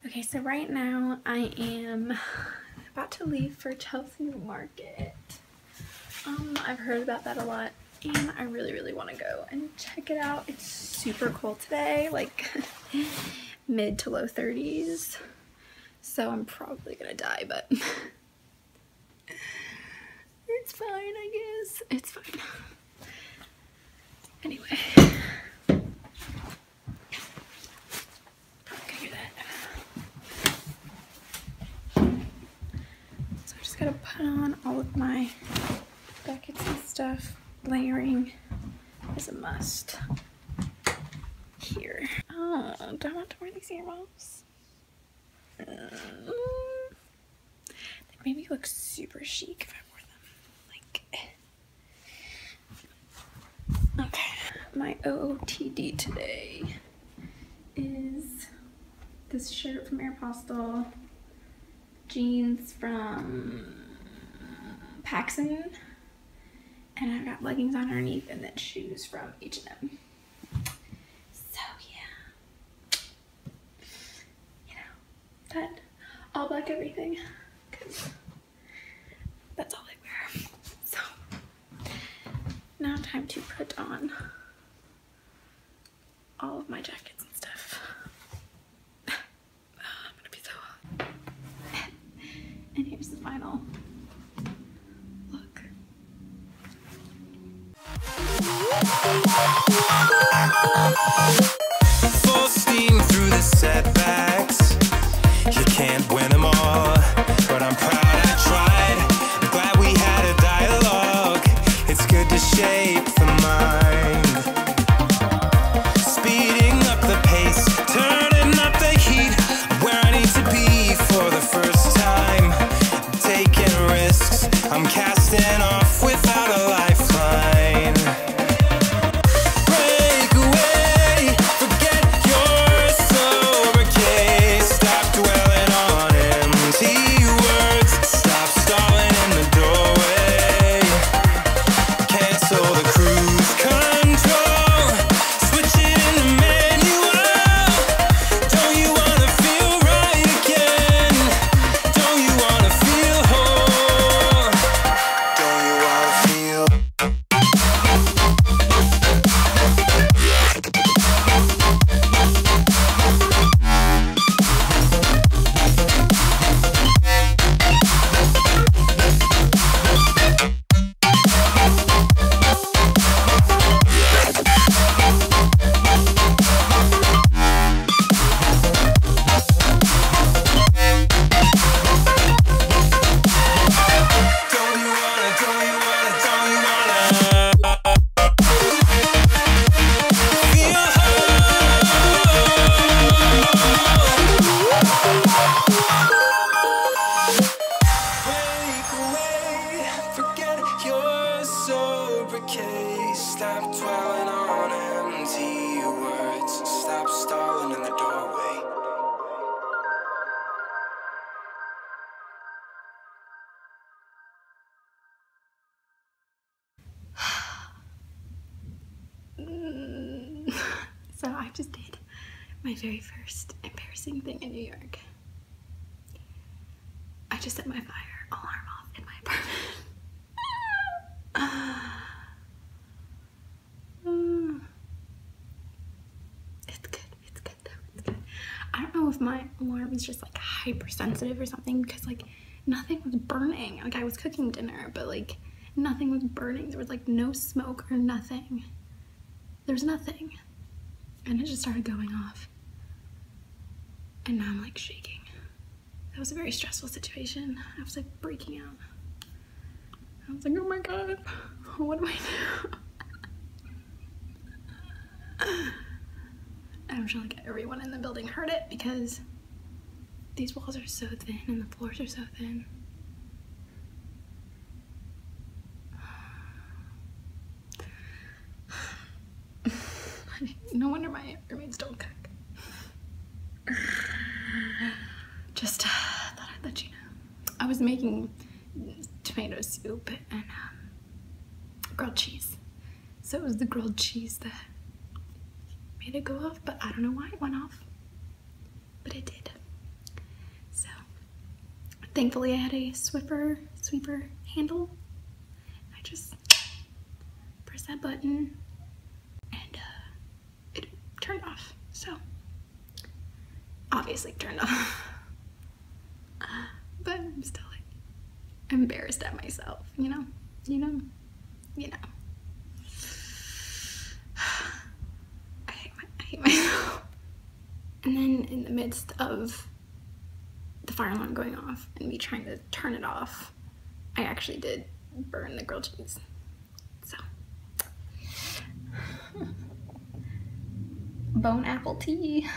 Okay, so right now I am about to leave for Chelsea Market. I've heard about that a lot and I really want to go and check it out. It's super cold today, like mid to low 30s. So I'm probably gonna die, but it's fine, I guess. It's fine. Anyway. Gotta put on all of my buckets and stuff. Layering is a must here. Oh, do I want to wear these earmuffs? They maybe look super chic if I wore them. Like, okay. My OOTD today is this shirt from Aeropostale, jeans from Paxson, and I've got leggings on underneath, and then shoes from H&M. So yeah, you know, that all black everything, because that's all I wear. So now time to put on all of my jackets and stuff. I'm gonna be so hot. And here's the final look. Full steam through the setbacks. You can't win them all, but I'm proud I tried. I'm glad we had a dialogue. It's good to shape the mind. Speeding up the pace, turning up the heat. Where I need to be for the first time. Taking risks, I'm casting off without a lifeline. Break away, forget your sober case. Stop dwelling on empty words. Stop stalling in the doorway. Cancel the cruise control. Switch it in the manual. Don't you wanna feel right again? Don't you wanna feel whole? Don't you wanna feel? Don't you wanna, don't you wanna, don't you wanna feel break away, forget your sober case. Stop dwelling on empty words. Stop stalling in the doorway. So I just did my very first embarrassing thing in New York. I just set my fire alarm off in my apartment. It's good though, it's good. I don't know if my alarm is just like hypersensitive or something, because like nothing was burning. Like I was cooking dinner, but like nothing was burning. There was like no smoke or nothing. There was nothing. And it just started going off. And now I'm like shaking. That was a very stressful situation. I was like breaking out. I was like, oh my God, what do I do? And I'm sure like everyone in the building heard it, because these walls are so thin and the floors are so thin. No wonder my roommates don't cook. Just thought I'd let you know. I was making tomato soup and grilled cheese. So it was the grilled cheese that made it go off, but I don't know why it went off. But it did. Thankfully I had a sweeper handle. I just press that button and it turned off. So obviously it turned off. But I'm still like embarrassed at myself, you know. I hate myself. And then in the midst of the fire alarm going off and me trying to turn it off, I actually did burn the grilled cheese. So bone apple tea.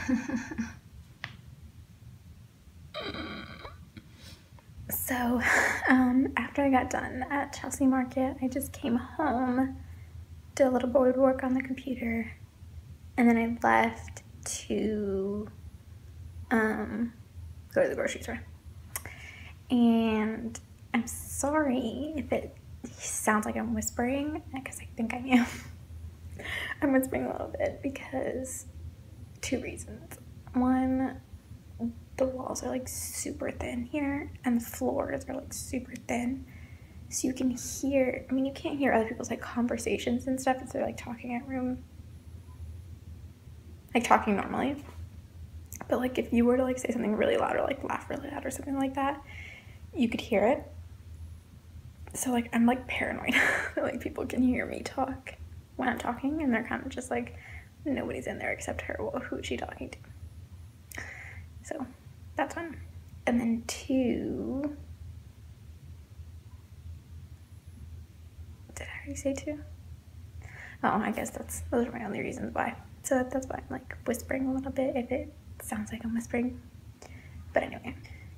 So after I got done at Chelsea Market, I just came home, did a little bit of work on the computer, and then I left to go to the grocery store. And I'm sorry if it sounds like I'm whispering, because I think I am. I'm whispering a little bit because 2 reasons. One, the walls are like super thin here and the floors are like super thin, so you can hear, I mean, you can't hear other people's like conversations and stuff if they're like talking normally, but like if you were to like say something really loud or like laugh really loud or something like that, you could hear it. So like I'm like paranoid that like people can hear me talk when I'm talking and they're kind of just like, nobody's in there except her. Well, who is she talking to? So that's one. And then 2, did I already say 2? Oh, I guess those are my only reasons why. So that's why I'm like whispering a little bit if it sounds like I'm whispering. But anyway,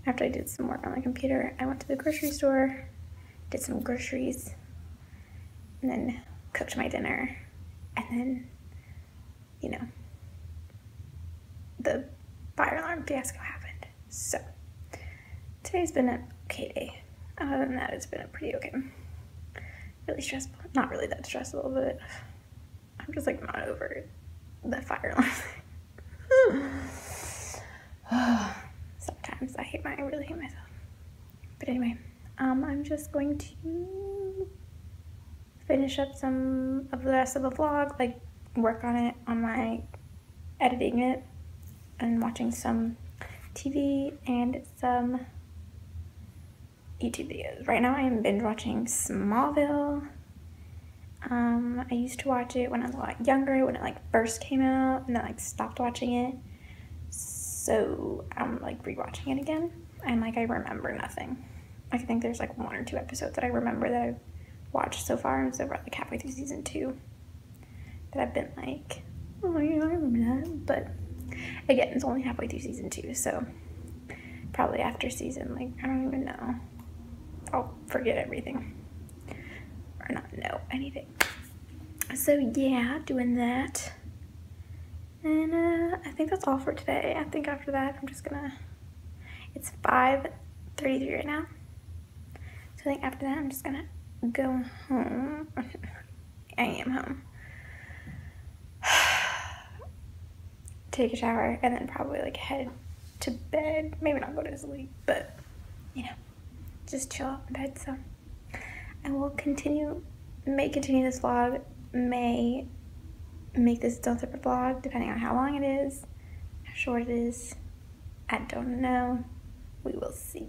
after I did some work on the computer, I went to the grocery store, did some groceries, and then cooked my dinner, and then, you know, the fire alarm fiasco happened. So today's been an okay day. Other than that, it's been a pretty okay. Really stressful. Not really that stressful, but I'm just like not over the fire alarm thing. Sometimes I really hate myself. But anyway, I'm just going to finish up some of the rest of the vlog, like work on it, on my editing it, and watching some TV and some YouTube videos. Right now I am binge watching Smallville. I used to watch it when I was a lot younger, when it like first came out, and then like stopped watching it. So I'm like rewatching it again, and like I remember nothing. I think there's like 1 or 2 episodes that I remember that I've watched so far. I'm so far like halfway through season 2 that I've been like, oh yeah, I remember that. But again, it's only halfway through season 2, so probably after season, like, I don't even know, I'll forget everything or not know anything. So yeah, doing that. And I think that's all for today. I think after that I'm just gonna, it's 5:33 right now, so I think after that I'm just gonna go home. I am home. Take a shower and then probably like head to bed. Maybe not go to sleep, but you know, just chill out in bed. So I will continue this vlog, may make this its own separate vlog depending on how long it is, how short it is. I don't know. We will see.